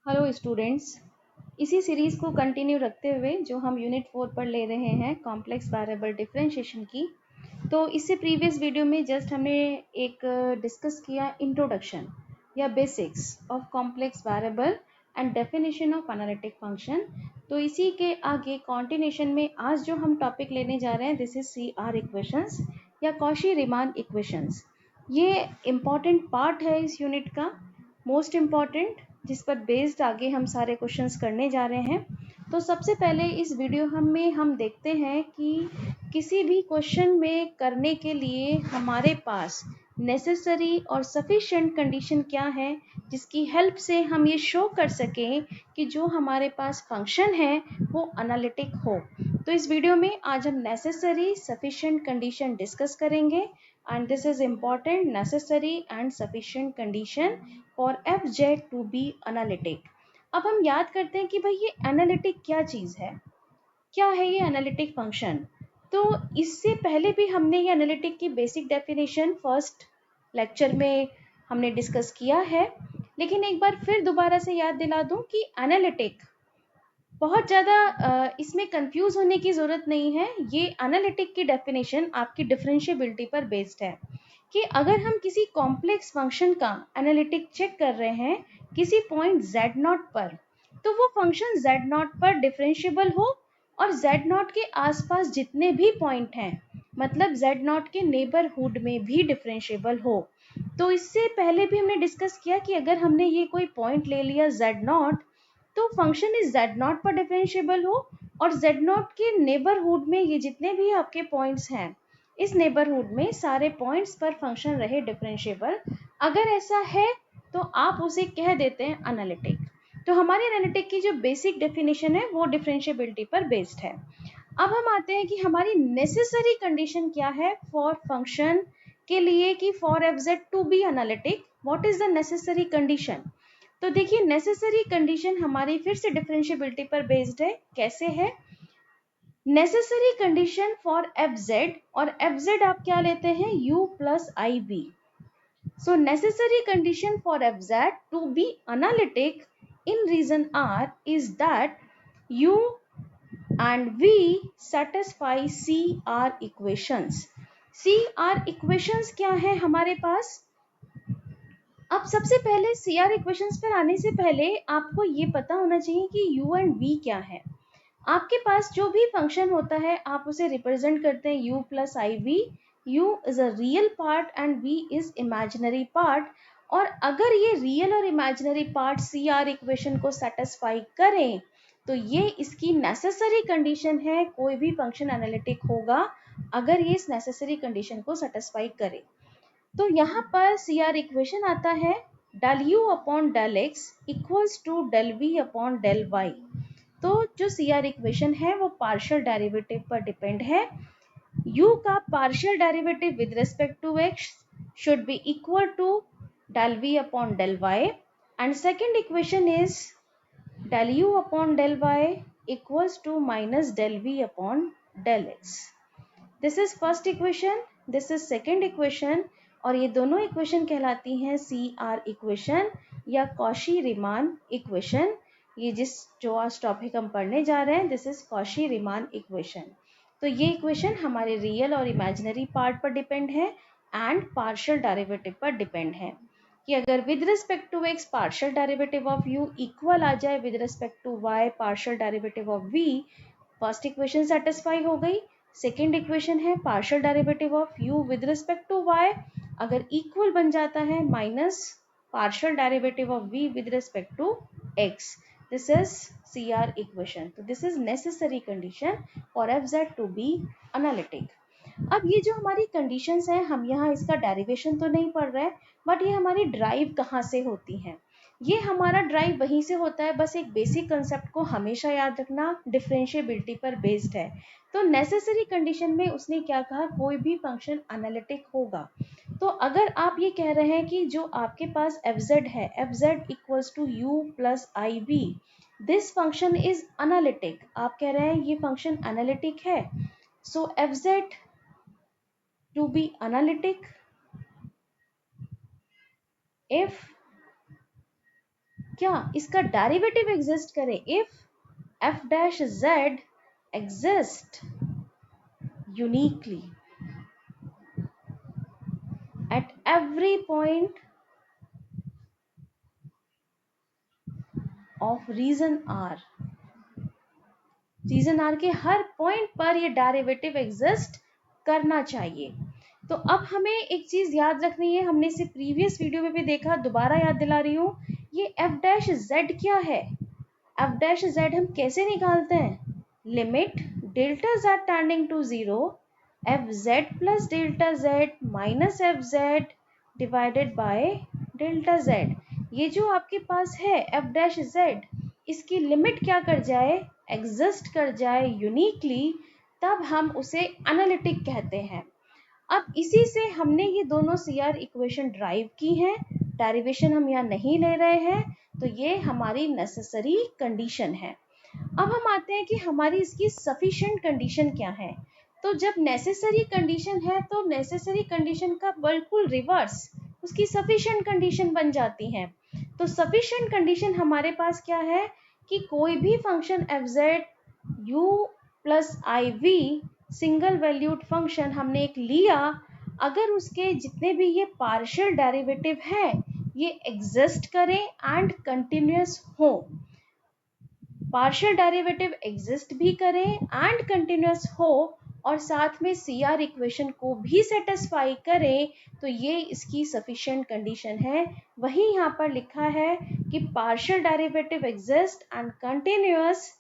Hello students. इसी series को continue रखते हुए जो हम यूनिट 4 पर ले रहे हैं कॉम्प्लेक्स वेरिएबल डिफरेंशिएशन की, तो इससे प्रीवियस वीडियो में जस्ट हमने एक डिस्कस किया इंट्रोडक्शन या basics of complex variable and definition of analytic function. तो इसी के आगे कॉन्टिन्यूशन में आज जो हम टॉपिक लेने जा रहे हैं this is C R equations या कॉशी रीमान इक्वेशंस। ये इम्पॉर्टेंट पार्ट है इस यूनिट का, मोस्ट इम्पॉर्टेंट, जिस पर बेस्ड आगे हम सारे क्वेश्चंस करने जा रहे हैं। तो सबसे पहले इस वीडियो में हम देखते हैं कि किसी भी क्वेश्चन में करने के लिए हमारे पास नेसेसरी और सफिशिएंट कंडीशन क्या है, जिसकी हेल्प से हम ये शो कर सकें कि जो हमारे पास फंक्शन है वो एनालिटिक हो। तो इस वीडियो में आज हम नेसेसरी सफिशिएंट कंडीशन डिस्कस करेंगे and this is important, necessary and sufficient condition for fz to be analytic। अब हम याद करते हैं कि भाई ये एनालिटिक क्या चीज है, क्या है ये एनालिटिक फंक्शन। तो इससे पहले भी हमने ये एनालिटिक की बेसिक डेफिनेशन फर्स्ट लेक्चर में हमने डिस्कस किया है, लेकिन एक बार फिर दोबारा से याद दिला दूं कि एनालिटिक बहुत ज़्यादा इसमें कंफ्यूज होने की ज़रूरत नहीं है। ये एनालिटिक की डेफिनेशन आपकी डिफरेंशिएबिलिटी पर बेस्ड है कि अगर हम किसी कॉम्प्लेक्स फंक्शन का एनालिटिक चेक कर रहे हैं किसी पॉइंट z0 पर, तो वो फंक्शन z0 पर डिफरेंशिएबल हो और z0 के आसपास जितने भी पॉइंट हैं, मतलब z0 के नेबरहुड में भी डिफरेंशिएबल हो। तो इससे पहले भी हमने डिस्कस किया कि अगर हमने ये कोई पॉइंट ले लिया z0, तो फंक्शन इस z0 पर डिफरेंशिएबल हो और z0 के नेबरहुड में ये जितने भी आपके पॉइंट्स हैं, इस नेबरहुड में सारे पॉइंट्स पर फंक्शन रहे डिफरेंशिएबल। अगर ऐसा है तो आप उसे कह देते हैं एनालिटिक। तो हमारी एनालिटिक की जो बेसिक डेफिनेशन है वो डिफरेंशिएबिलिटी पर बेस्ड है। अब हम आते हैं कि हमारी नेसेसरी कंडीशन क्या है फॉर फंक्शन के लिए कि for f z to be analytic, what is the necessary condition. तो देखिए नेसेसरी कंडीशन हमारी फिर से डिफरेंशिएबिलिटी पर बेस्ड है। कैसे है necessary condition for f Z, और एफ जेड आप क्या लेते हैं u plus i b. So necessary condition for f z to be analytic in region R is that u and v satisfy CR equations। CR equations क्या है हमारे पास। अब सबसे पहले CR इक्वेशंस पर आने से पहले आपको ये पता होना चाहिए कि u एंड v क्या है। आपके पास जो भी फंक्शन होता है आप उसे रिप्रेजेंट करते हैं u plus I v. u is a real part and v is imaginary part. और अगर ये रियल और इमेजिनरी पार्ट CR इक्वेशन को सेटिस्फाई करें तो ये इसकी नेसेसरी कंडीशन है, कोई भी फंक्शन एनालिटिक होगा अगर ये इस नेसेसरी कंडीशन को सेटिस्फाई करे। तो यहाँ पर CR इक्वेशन आता है del u upon del x equals to del v upon del y। तो जो CR इक्वेशन है वो पार्शियल डेरिवेटिव पर डिपेंड है। u का partial derivative with respect to x should be equal to del v upon del y, and second equation is del u upon del y equals to minus del v upon del x। This is first equation, this is second equation, और ये दोनों equation कहलाती हैं CR equation या Cauchy Riemann equation. ये जो आज topic हम पढ़ने जा रहे हैं this is Cauchy Riemann equation. तो ये इक्वेशन हमारे रियल और इमेजिनरी पार्ट पर डिपेंड है एंड पार्शियल डेरिवेटिव पर डिपेंड है कि अगर with respect to x partial derivative of u equal आ जाए with respect to y partial derivative of v, first equation satisfy हो गई। सेकेंड इक्वेशन है partial derivative of u with respect to y, अगर equal बन जाता है minus partial derivative of v with respect to x। This is CR equation. तो this is necessary condition for fz to be analytic. अब ये जो हमारी conditions हैं, हम यहाँ इसका डेरिवेशन तो नहीं पढ़ रहे हैं, बट ये हमारी ड्राइव कहाँ से होती हैं। ये हमारा ड्राइव वहीं से होता है, बस एक बेसिक कंसेप्ट को हमेशा याद रखना, डिफरेंशिएबिलिटी पर बेस्ड है। तो नेसेसरी कंडीशन में उसने क्या कहा, कोई भी फंक्शन एनालिटिक होगा। तो अगर आप ये कह रहे हैं कि जो आपके पास fz है, fz equals to u plus i b, this function is analytic, आप कह रहे हैं ये फंक्शन एनालिटिक है। सो fz to be analytic if क्या इसका डेरिवेटिव एग्जिस्ट करे, if f dash z exist uniquely at every point of region r के हर पॉइंट पर ये डेरिवेटिव एग्जिस्ट करना चाहिए। तो अब हमें एक चीज याद रखनी है, हमने इसे प्रीवियस वीडियो में भी देखा, दोबारा याद दिला रही हूँ। ये f dash z क्या है? f dash z हम कैसे निकालते हैं? Limit delta z tending to 0 F Z plus delta Z minus f Z divided by delta z. ये जो आपके पास है एफ डैश जेड, इसकी लिमिट क्या कर जाए? एग्जिस्ट कर जाए यूनिकली, तब हम उसे एनालिटिक कहते हैं। अब इसी से हमने ये दोनों CR इक्वेशन ड्राइव की हैं, डेरिवेशन हम यहाँ नहीं ले रहे हैं, तो ये हमारी नेसेसरी कंडीशन है। अब हम आते हैं कि हमारी इसकी सफिशिएंट कंडीशन क्या है। तो जब नेसेसरी कंडीशन है तो नेसेसरी कंडीशन का बिल्कुल रिवर्स उसकी सफिशिएंट कंडीशन बन जाती है। तो सफिशिएंट कंडीशन हमारे पास क्या है कि कोई भी function f z u plus आई वी सिंगल वैल्यूड फंक्शन हमने एक लिया, अगर उसके जितने भी ये पार्शियल डेरिवेटिव है ये एग्जिस्ट करें एंड कंटिन्यूअस हो, पार्शियल डेरिवेटिव एग्जिस्ट भी करें एंड कंटिन्यूअस हो और साथ में CR इक्वेशन को भी सेटिस्फाई करें, तो ये इसकी सफिशिएंट कंडीशन है। वही यहाँ पर लिखा है कि partial derivative exist and continuous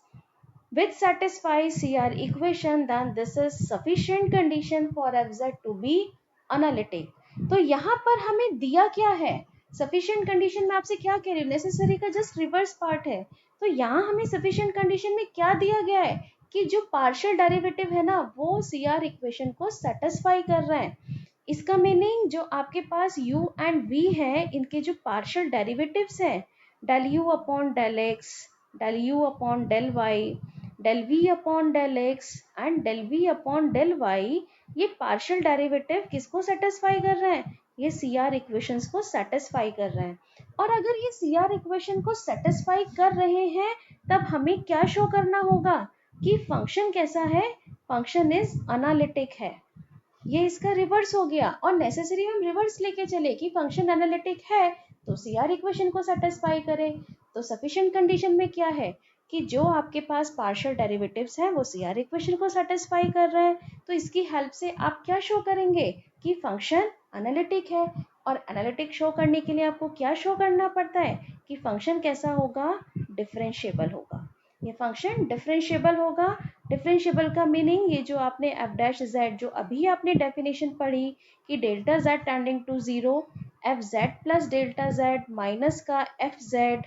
which satisfies CR equation, then this is sufficient condition for FZ to be analytic। तो यहाँ पर हमें दिया क्या है? सफिशिएंट कंडीशन में आपसे क्या कह रही हूँ, नेसेसरी का जस्ट रिवर्स पार्ट है। तो यहाँ हमें सफिशिएंट कंडीशन में क्या दिया गया है कि जो पार्शियल डेरिवेटिव है ना वो CR इक्वेशन को सेटिस्फाई कर रहा है। इसका मीनिंग जो आपके पास u एंड v है, इनके जो पार्शियल डेरिवेटिव्स हैं, del u upon del x, del u upon del y, del v upon del x and del v upon del y, ये पार्शियल डेरिवेटिव किसको सेटिस्फाई कर रहे हैं? ये CR इक्वेशंस को सेटिस्फाई कर रहे हैं। और अगर ये CR इक्वेशन को सेटिस्फाई कर रहे हैं तब हमें क्या शो करना होगा कि फंक्शन कैसा है? फंक्शन इज एनालिटिक है। ये इसका रिवर्स हो गया और नेसेसरी हम रिवर्स लेके चले कि फंक्शन एनालिटिक है तो CR इक्वेशन को सेटिस्फाई करे। तो सफिशिएंट कंडीशन में क्या है कि जो आपके पास पार्शियल डेरिवेटिव्स हैं वो CR इक्वेशन को सेटिस्फाई कर रहे हैं। तो इसकी हेल्प से आप क्या शो करेंगे कि फंक्शन एनालिटिक है। और एनालिटिक शो करने के लिए आपको क्या शो करना पड़ता है कि फंक्शन कैसा होगा? डिफरेंशिएबल होगा। ये फंक्शन डिफरेंशिएबल होगा। डिफरेंशिएबल का मीनिंग ये जो आपने एफ डैश जेड जो अभी आपने डेफिनेशन पढ़ी कि delta Z tending to 0 F Z plus delta Z minus का F Z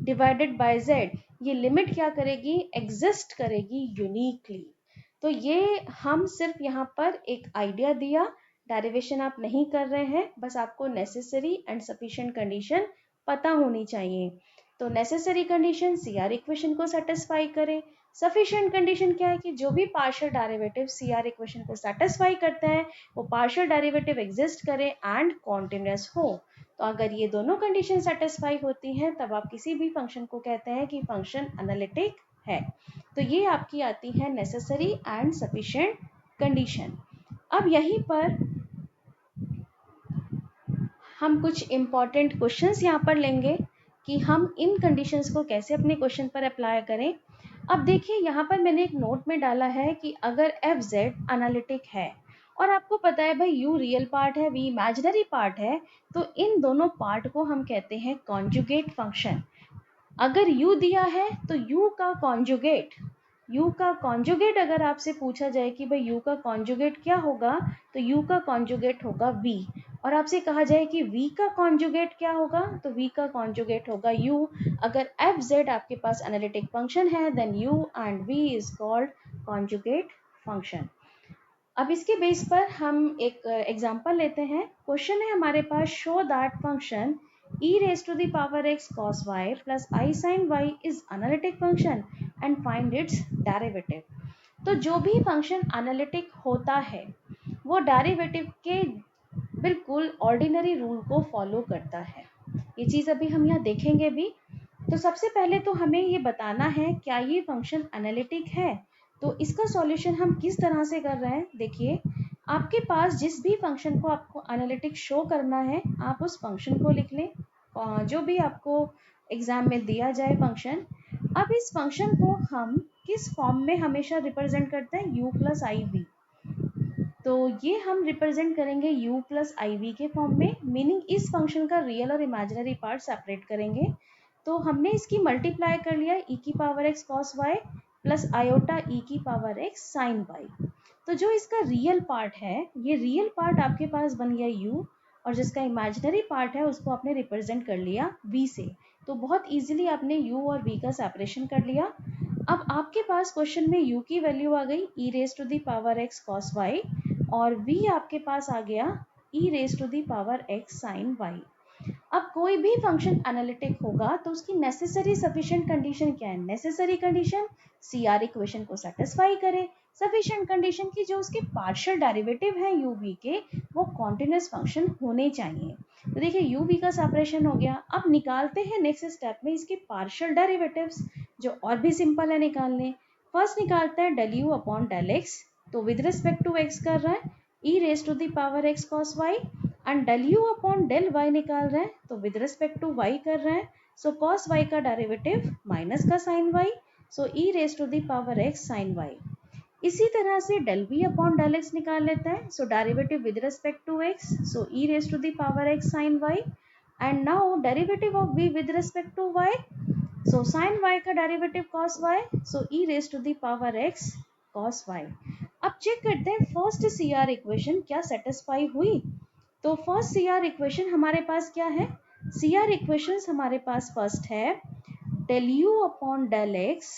divided by Z, ये लिमिट क्या करेगी? एग्जिस्ट करेगी यूनिकली। तो ये हम सिर्फ यहाँ पर एक आइडिया दिया, डेरिवेशन आप नहीं कर रहे हैं, बस आपको नेसेसरी एंड सफिशिएंट कंडीशन पता होनी चाहिए। तो नेसेसरी कंडीशन CR इक्वेशन को सेटिस्फाई करे, सफिशिएंट कंडीशन क्या है कि जो भी पार्शियल डेरिवेटिव CR इक्वेशन को सेटिस्फाई करते हैं वो पार्शियल डेरिवेटिव एग्जिस्ट करे एंड कॉन्टिन्यूअस हो। तो अगर ये दोनों कंडीशन सेटिस्फाई होती हैं तब आप किसी भी फंक्शन को कहते हैं कि फंक्शन एनालिटिक है। तो ये आपकी आती है नेसेसरी एंड सफिशिएंट कंडीशन। अब यहीं पर हम कुछ इंपॉर्टेंट क्वेश्चंस यहाँ पर लेंगे कि हम इन कंडीशंस को कैसे अपने क्वेश्चन पर अप्लाई करें। अब देखिए यहाँ पर मैंने एक नोट में डाला है कि अगर एफ जेड एनालिटिक है और आपको पता है भाई u रियल पार्ट है, v इमेजिनरी पार्ट है, तो इन दोनों पार्ट को हम कहते हैं कॉन्जुगेट फंक्शन। अगर u दिया है तो u का कॉन्जुगेट अगर आपसे पूछा जाए कि भाई u का कॉन्जुगेट क्या होगा, तो u का कॉन्जुगेट होगा v। और आपसे कहा जाए कि v का कॉन्जुगेट क्या होगा, तो v का कॉन्जुगेट होगा u। अगर एफ जेड आपके पास एनालिटिक फंक्शन है देन u एंड v is called conjugate function. अब इसके बेस पर हम एक एग्जांपल लेते हैं। क्वेश्चन है हमारे पास, show that function e raised to the power x cos y plus I sin y is analytic function and find its derivative। तो जो भी फंक्शन एनालिटिक होता है वो डेरिवेटिव के बिल्कुल ऑर्डिनरी रूल को फॉलो करता है। ये चीज़ अभी हम यहाँ देखेंगे भी। तो सबसे पहले तो हमें ये बताना है क्या ये फंक्शन एनालिटिक है। तो इसका सॉल्यूशन हम किस तरह से कर रहे हैं, देखिए आपके पास जिस भी फंक्शन को आपको एनालिटिक शो करना है आप उस फंक्शन को लिख लें, जो भी आपको एग्जाम में दिया जाए फंक्शन। अब इस फंक्शन को हम किस फॉर्म में हमेशा रिप्रेजेंट करते हैं, u प्लस आई वी। तो ये हम रिप्रेजेंट करेंगे u प्लस आई वी के फॉर्म में, मीनिंग इस फंक्शन का रियल और इमेजिनरी पार्ट सेपरेट करेंगे। तो हमने इसकी मल्टीप्लाई कर लिया e की power x cos y plus iota e की पावर x sin y। तो जो इसका रियल पार्ट है, ये रियल पार्ट आपके पास बन गया u, और जिसका इमेजिनरी पार्ट है उसको आपने रिप्रेजेंट कर लिया v से। तो बहुत इजीली आपने u और v का सेपरेशन कर लिया। अब आपके पास क्वेश्चन में u की वैल्यू आ गई e raise to the power x cos y, और v आपके पास आ गया e raise to the power x sin y। अब कोई भी फंक्शन एनालिटिक होगा तो उसकी नेसेसरी सफिशिएंट कंडीशन क्या है, नेसेसरी कंडीशन CR इक्वेशन को सेटिस्फाई करे, सफिशिएंट कंडीशन की जो उसके पार्शियल डेरिवेटिव है u v के वो कॉन्टिन्यूस फंक्शन होने चाहिए। तो देखिए u v का सेपरेशन हो गया। अब निकालते हैं नेक्स्ट स्टेप में इसके पार्शियल डेरिवेटिव्स, जो और भी सिंपल है निकालने। फर्स्ट निकालते हैं del u upon del x, तो विद रिस्पेक्ट टू x कर रहा है e raise to the power x cos y, and del u upon del y निकाल रहे हैं तो विद रिस्पेक्ट टू y कर रहे हैं। सो cos y का डेरिवेटिव माइनस का sin y, so e raise to the power x sin y। इसी तरह से del v upon del x निकाल लेते हैं, so derivative with respect to x, so e raise to the power x sin y, and now derivative of v with respect to y, so sin y का derivative cos y, so e raise to the power x cos y। अब check करते हैं first CR equation क्या satisfy हुई। तो first CR equation हमारे पास क्या है, CR इक्वेशंस हमारे पास फर्स्ट है del u upon del x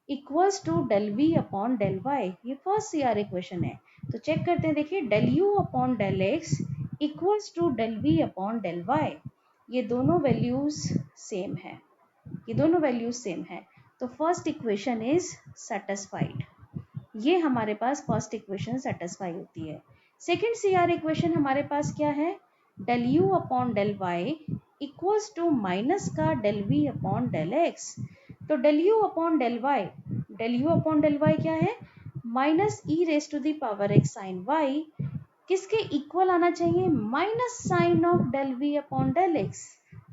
equals to del v upon del y, ये फर्स्ट CR इक्वेशन है। तो चेक करते हैं, देखिए del u upon del x equals to del v upon del y, ये दोनों वैल्यूज सेम है, ये दोनों वैल्यूज सेम है। तो फर्स्ट इक्वेशन इज सेटिस्फाइड, ये हमारे पास फर्स्ट इक्वेशन सेटिस्फाई होती है। सेकेंड CR इक्वेशन हमारे पास क्या है, del u upon del y equals to minus का del v upon del x। तो del u upon del y, del u upon del y क्या है, minus e raise to the power x sin y, किसके equal आना चाहिए, minus sign of del v upon del x।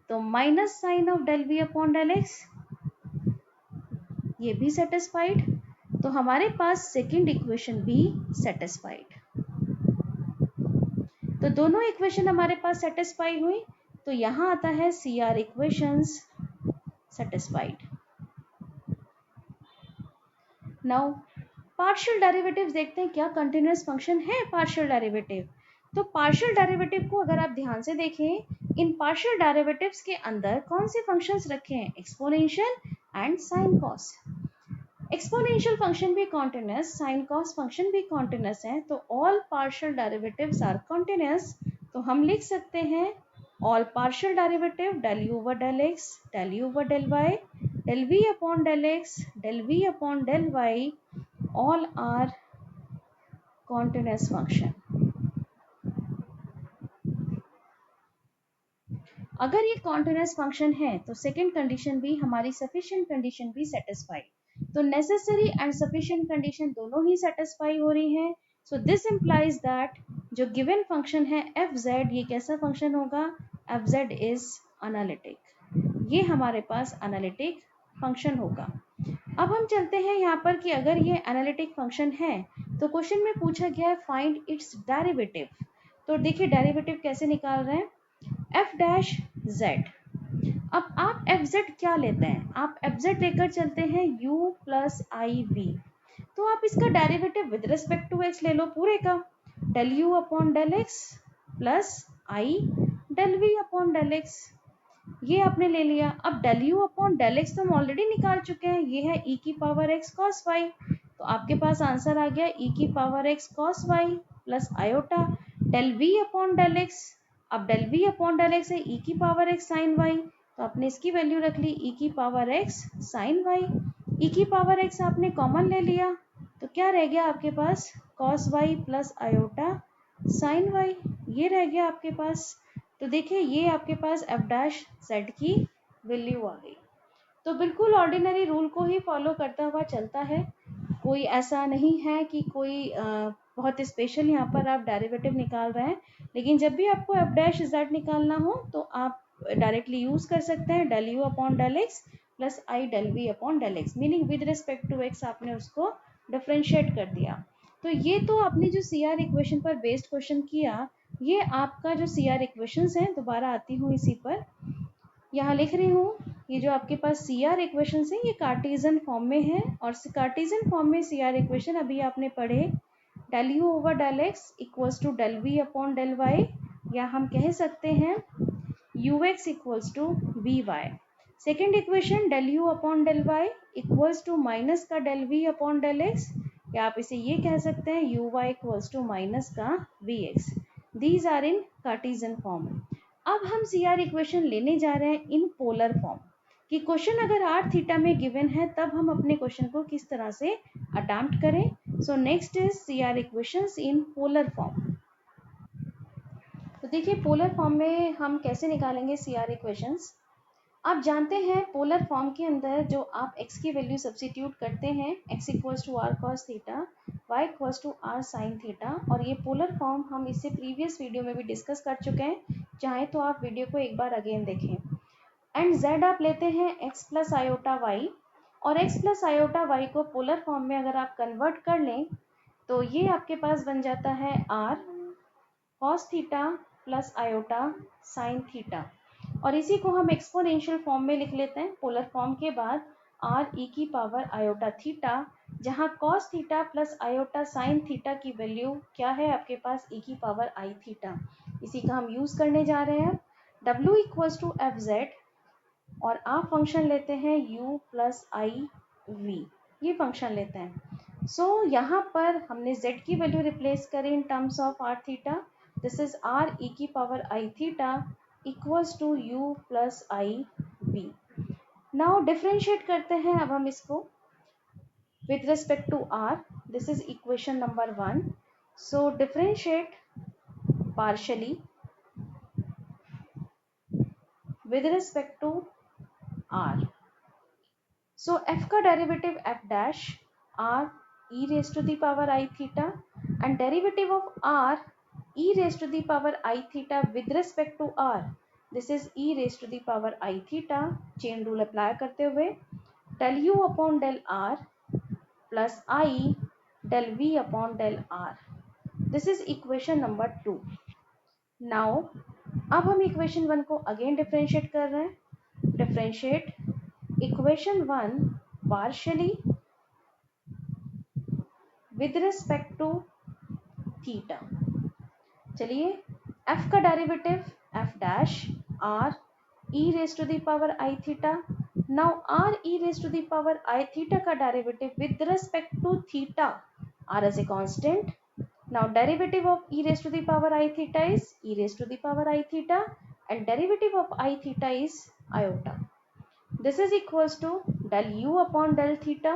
तो minus sign of del v upon del x, ये भी satisfied. तो हमारे पास सेकेंड इक्वेशन भी सेटिस्फाइड। तो दोनों इक्वेशन हमारे पास सेटिस्फाई हुई, तो यहां आता है CR equations satisfied. Now partial derivatives देखते हैं, क्या कंटिन्यूअस फंक्शन है पार्शियल डेरिवेटिव। तो पार्शियल डेरिवेटिव को अगर आप ध्यान से देखें, इन पार्शियल डेरिवेटिव्स के अंदर कौन से फंक्शंस रखे हैं, exponential and sine cos. Exponential function भी कॉन्टिन्यूअस, साइन कॉस फंक्शन भी कॉन्टिन्यूअस है, तो all partial derivatives are continuous. तो हम लिख सकते हैं all partial derivative del u over del x, del u over del y, del v upon del x, del v upon del y, all are continuous function। अगर ये continuous function है तो second condition भी हमारी sufficient condition भी satisfy, तो necessary and sufficient condition दोनों ही satisfy हो रही हैं। सो दिस इम्प्लाइज दैट जो गिवन फंक्शन है fz, ये कैसा फंक्शन होगा, fz इज एनालिटिक, ये हमारे पास एनालिटिक फंक्शन होगा। अब हम चलते हैं यहाँ पर कि अगर ये एनालिटिक फंक्शन है तो क्वेश्चन में पूछा गया है फाइंड इट्स डेरिवेटिव। तो देखिए डेरिवेटिव कैसे निकाल रहे हैं, f डैश z। अब आप fz क्या लेते हैं, आप fz लेकर चलते हैं u प्लस आई वी, तो आप इसका derivative with respect to x ले लो पूरे का, del u upon del x plus I del v upon del x, ये आपने ले लिया। अब del u upon del x तो हम ऑलरेडी निकाल चुके हैं, ये है e की पावर x cos y, तो आपके पास आंसर आ गया e की power x cos y plus iota del v upon del x। अब del v upon del x है e की पावर x sin y, तो आपने इसकी वैल्यू रख ली e की power x sin y, e की पावर x आपने कॉमन ले लिया, तो क्या रह गया आपके पास cos y plus iota sin y, ये रह गया आपके पास। तो देखिए ये आपके पास एफ डैश जेड की वैल्यू आ गई। तो बिल्कुल ऑर्डिनरी रूल को ही फॉलो करता हुआ चलता है, कोई ऐसा नहीं है कि कोई बहुत स्पेशल यहाँ पर आप डेरिवेटिव निकाल रहे हैं। लेकिन जब भी आपको एफ डैश जेड निकालना हो तो आप डायरेक्टली यूज कर सकते हैं del you upon del x plus i del we upon del x, meaning with respect to x आपने उसको डिफ्रेंशिएट कर दिया। तो ये तो आपने जो सी आर इक्वेशन पर बेस्ड क्वेश्चन किया, ये आपका जो सी आर इक्वेशंस हैं, दोबारा आती हूँ इसी पर, यहाँ लिख रही हूँ, ये जो आपके पास सी आर इक्वेशन है ये कार्टेशियन फॉर्म में है, और कार्टेशियन फॉर्म में सी आर इक्वेशन अभी आपने पढ़े del you over del X equals to del we upon del Y, या हम कह सकते हैं U x equals to we Y. Second equation del you upon del Y equals to minus का del we upon del X, या आप इसे ये कह सकते हैं U Y equals to minus का V X. These are in Cartesian form. अब हम सी आर इक्वेशन लेने जा रहे हैं इन पोलर फॉर्म, कि क्वेश्चन अगर आर थीटा में गिवन है तब हम अपने क्वेश्चन को किस तरह से अडैप्ट करें। So next is C R equations in polar form. तो देखिए पोलर फॉर्म में हम कैसे निकालेंगे सी आर इक्वेशंस। आप जानते हैं पोलर फॉर्म के अंदर जो आप x की वैल्यू सब्सिट्यूट करते हैं, x equals to r cos theta, y equals to r sine theta, और ये पोलर फॉर्म हम इससे प्रीवियस वीडियो में भी डिस्कस कर चुके हैं, चाहे तो आप वीडियो को एक बार अगेन देखें। एंड z आप लेते हैं x प्लस आयोटा वाई, और x प्लस आयोटा वाई को पोलर फॉर्म में अगर आप कन्वर्ट कर लें तो ये आपके पास बन जाता है r cos theta plus iota sine theta, और इसी को हम एक्सपोनेंशियल फॉर्म में लिख लेते हैं पोलर फॉर्म के बाद r e की पावर आयोटा थीटा, जहाँ cos theta plus iota sine theta की वैल्यू क्या है आपके पास e की पावर आई थीटा, इसी का हम यूज करने जा रहे हैं। w equals to F Z, और आप फंक्शन लेते हैं u प्लस आई वी, ये फंक्शन लेते हैं। सो यहाँ पर हमने z की वैल्यू रिप्लेस करी in terms of r theta, this is r e की power I theta equals to u plus I v. Now differentiate करते हैं अब हम इसको with respect to r, this is equation number 1. So differentiate partially with respect to r. So f का derivative f dash r e raised to the power I theta, and derivative of r e raised to the power I theta with respect to r, this is e raised to the power I theta, chain rule apply करते हुए del u upon del r plus I del v upon del r, this is equation number 2. Now अब हम equation 1 को again differentiate कर रहे हैं, differentiate equation 1 partially with respect to theta. चलिए f का derivative f dash r e raise to the power I theta. Now r e raise to the power I theta का derivative with respect to theta, r as a constant. Now derivative of e raised to the power I theta is e raised to the power I theta, and derivative of I theta is iota. This is equals to del u upon del theta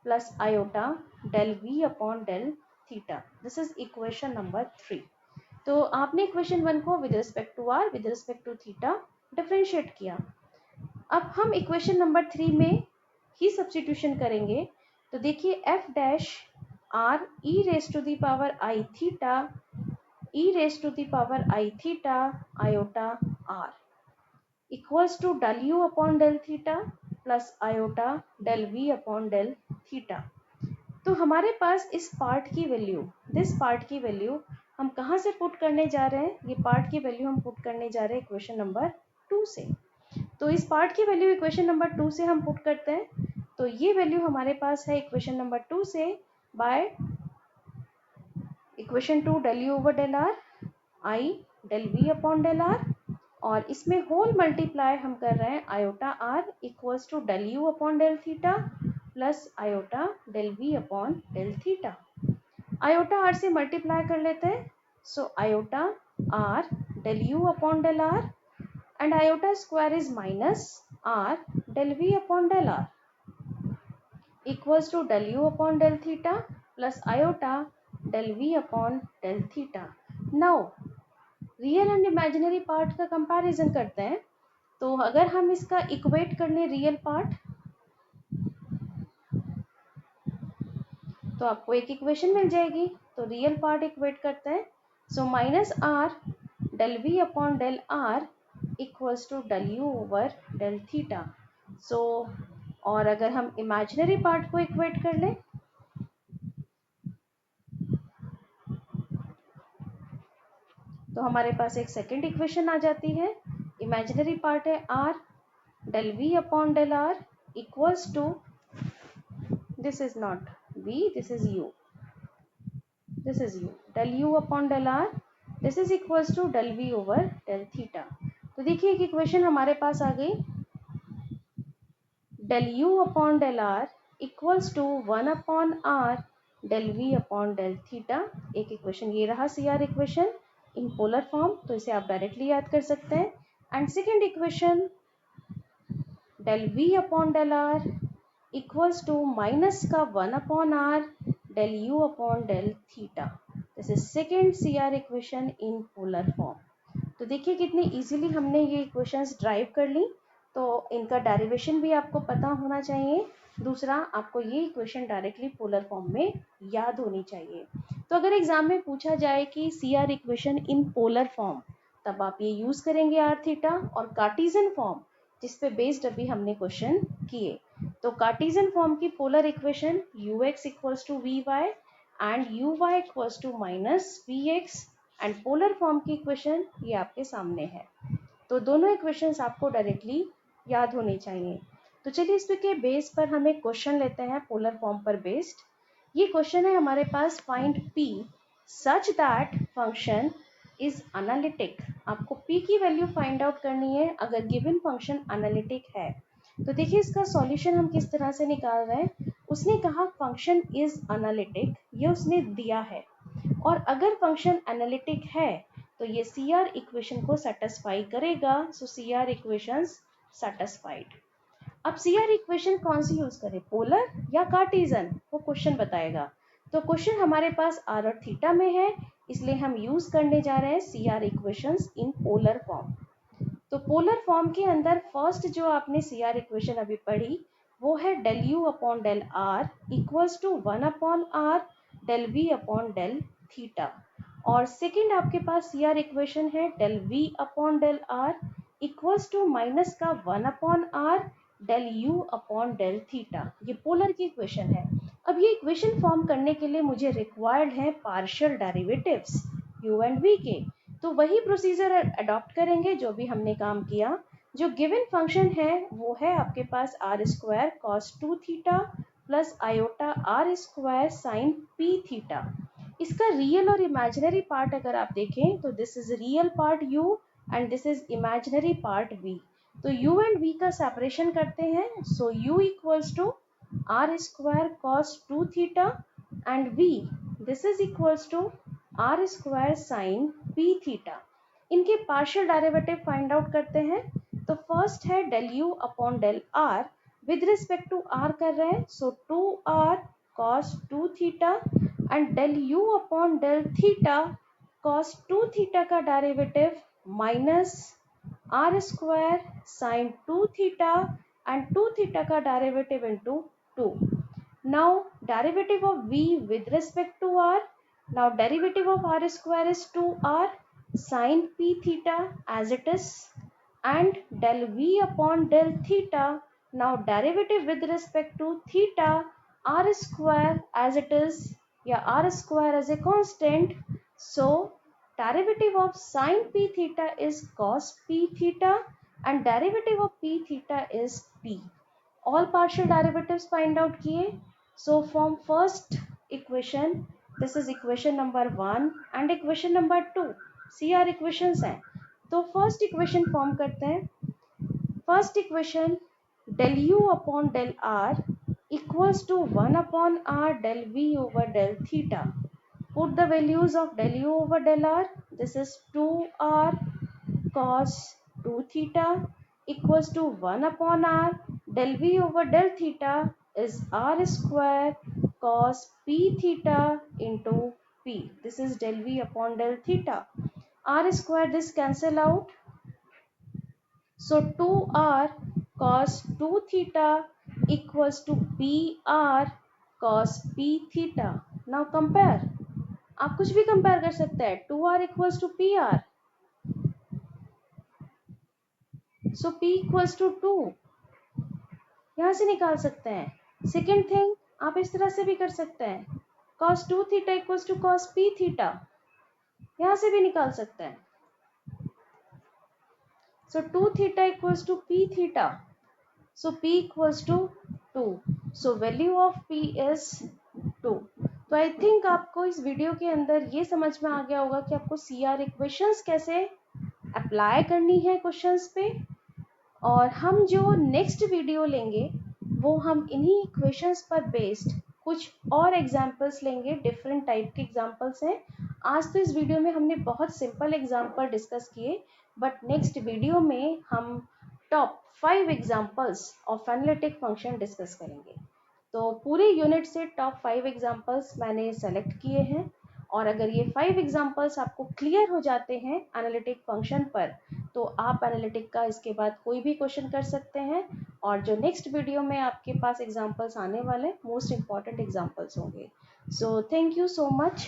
plus iota del v upon del theta. This is equation number 3. तो आपने equation 1 को with respect to r with respect to theta differentiate किया। अब हम equation number 3 में ही substitution करेंगे। तो देखिए f dash r e raised to the power I theta e raised to the power I theta iota r equals to del u upon del theta plus iota del v upon del theta। तो हमारे पास इस part की value, this part की value हम कहाँ से put करने जा रहे हैं, ये पार्ट की वैल्यू हम पुट करने जा रहे हैं इक्वेशन नंबर 2 से। तो इस पार्ट की वैल्यू इक्वेशन नंबर 2 से हम पुट करते हैं, तो ये वैल्यू हमारे पास है इक्वेशन नंबर 2 से by equation 2 del u over del r I del v upon del r, और इसमें होल मल्टीप्लाई हम कर रहे हैं iota r equals to del u upon del theta plus iota del v upon del theta. Iota r से multiply कर लेते हैं, so iota r del u upon del r, and iota square is minus r del v upon del r equals to del u upon del theta plus iota del v upon del theta. Now real and imaginary part का comparison करते हैं। तो अगर हम इसका equate कर लें real part, तो आपको एक इक्वेशन मिल जाएगी। तो रियल पार्ट इक्वेट करते हैं। So minus r del we upon del r equals to del you over del theta. So और अगर हम इमेजिनरी पार्ट को इक्वेट कर लें, तो हमारे पास एक सेकेंड इक्वेशन आ जाती है। इमेजिनरी पार्ट है r del we upon del r equals to, this is not v, this is u, this is u, del u upon del r, this is equals to del v over del theta। तो देखिए एक equation हमारे पास आ गई, del u upon del r equals to 1 upon r del v upon del theta। एक equation ये रहा C R equation in polar form, तो इसे आप डायरेक्टली याद कर सकते हैं। And second equation del v upon del r equals to minus का 1 upon r del u upon del theta। This is second C R equation in polar form. तो देखिए कितनी इजीली हमने ये इक्वेशंस ड्राइव कर ली। तो इनका डेरिवेशन भी आपको पता होना चाहिए। दूसरा, आपको ये इक्वेशन डायरेक्टली पोलर फॉर्म में याद होनी चाहिए। तो अगर एग्जाम में पूछा जाए कि C R equation in polar form, तब आप ये यूज करेंगे आर थीटा। और कार्टेशियन फॉर्म जिस पे बेस्ड अभी हमने क्वेश्चन किए, तो कार्टेशियन फॉर्म की polar equation u x equals to we y and u Y equals to minus v x, and polar form की इक्वेशन ये आपके सामने है। तो दोनों इक्वेशंस आपको डायरेक्टली याद होनी चाहिए। तो चलिए इसके बेस पर हम एक क्वेश्चन लेते हैं पोलर फॉर्म पर बेस्ड। ये क्वेश्चन है हमारे पास, find p such that function is analytic. आपको p की वैल्यू फाइंड आउट करनी है अगर गिवन फंक्शन एनालिटिक है। तो देखिए इसका सॉल्यूशन हम किस तरह से निकाल रहे हैं। उसने कहा फंक्शन इज एनालिटिक, ये उसने दिया है, और अगर फंक्शन एनालिटिक है तो ये सी आर इक्वेशन को सेटिस्फाई करेगा। सो सी आर इक्वेशंस सेटिस्फाइड। अब सी आर इक्वेशन कौन सी यूज करें, पोलर या कार्टेशियन, वो क्वेश्चन बताएगा। तो क्वेश्चन हमारे पास आर और थीटा में है, इसलिए हम यूज करने जा रहे हैं C R equations in polar form. तो पोलर फॉर्म के अंदर फर्स्ट जो आपने सी आर इक्वेशन अभी पढ़ी, वो है del you upon del r equals to 1 upon r del we upon del theta. और सेकंड आपके पास सी आर इक्वेशन है del we upon del r equals to minus का 1 upon r del you upon del theta. ये polar की equation है। अब ये इक्वेशन फॉर्म करने के लिए मुझे रिक्वायर्ड है पार्शियल डेरिवेटिव्स u एंड v के। तो वही प्रोसीजर अडॉप्ट करेंगे जो भी हमने काम किया। जो गिवन फंक्शन है वो है आपके पास r square cos 2 theta plus iota r square sine p theta. इसका रियल और इमेजिनरी पार्ट अगर आप देखें तो this is real part u and this is imaginary part v। तो u एंड v का सेपरेशन करते हैं। So u equals to r square cos 2 theta and v this is equals to r square sine p theta. इनके partial derivative find out करते हैं। तो first है del u upon del r, with respect to r कर रहे हैं, so 2r cos 2 theta and del u upon del theta cos 2 theta का derivative minus r square sine 2 theta and 2 theta का derivative into 2। Now derivative of v with respect to r. Now derivative of r square is 2r sin p theta as it is, and del v upon del theta. Now derivative with respect to theta, r square as it is, yeah, r square as a constant. So derivative of sin p theta is cos p theta and derivative of p theta is p. All partial derivatives find out किए। So from first equation, this is equation number 1 and equation number 2, CR equations हैं। तो first equation form करते हैं। First equation del u upon del r equals to 1 upon r del v over del theta. Put the values of del u over del r. This is 2r cos 2 theta equals to 1 upon r del v over del theta is r square cos p theta into p. This is del v upon del theta. r square this cancel out. So 2r cos 2 theta equals to pr cos p theta. Now compare. आप कुछ भी compare कर सकते हैं. 2r equals to pr. So p equals to 2. यहाँ से निकाल सकते हैं. सेकेंड थिंग आप इस तरह से भी कर सकते हैं. cos 2 theta equals to cos p theta. यहाँ से भी निकाल सकते हैं. So 2 theta equals to p theta. So p equals to 2. So value of p is 2. तो आई थिंक आपको इस वीडियो के अंदर ये समझ में आ गया होगा कि आपको CR इक्वेशंस कैसे अप्लाई करनी है क्वेश्चंस पे. और हम जो नेक्स्ट वीडियो लेंगे वो हम इन्हीं इक्वेशंस पर बेस्ड कुछ और एग्जाम्पल्स लेंगे. डिफरेंट टाइप के एग्जाम्पल्स हैं. आज तो इस वीडियो में हमने बहुत सिंपल एग्जाम्पल डिस्कस किए, बट नेक्स्ट वीडियो में हम top 5 examples of analytic function discuss करेंगे. तो पूरे यूनिट से टॉप 5 एग्जाम्पल्स मैंने सेलेक्ट किए हैं, और अगर ये 5 एग्जाम्पल्स आपको क्लियर हो जाते हैं एनालिटिक फंक्शन पर, तो आप एनालिटिक का इसके बाद कोई भी क्वेश्चन कर सकते हैं. और जो नेक्स्ट वीडियो में आपके पास एग्जाम्पल्स आने वाले मोस्ट इम्पॉर्टेंट एग्जाम्पल्स होंगे. So thank you so much.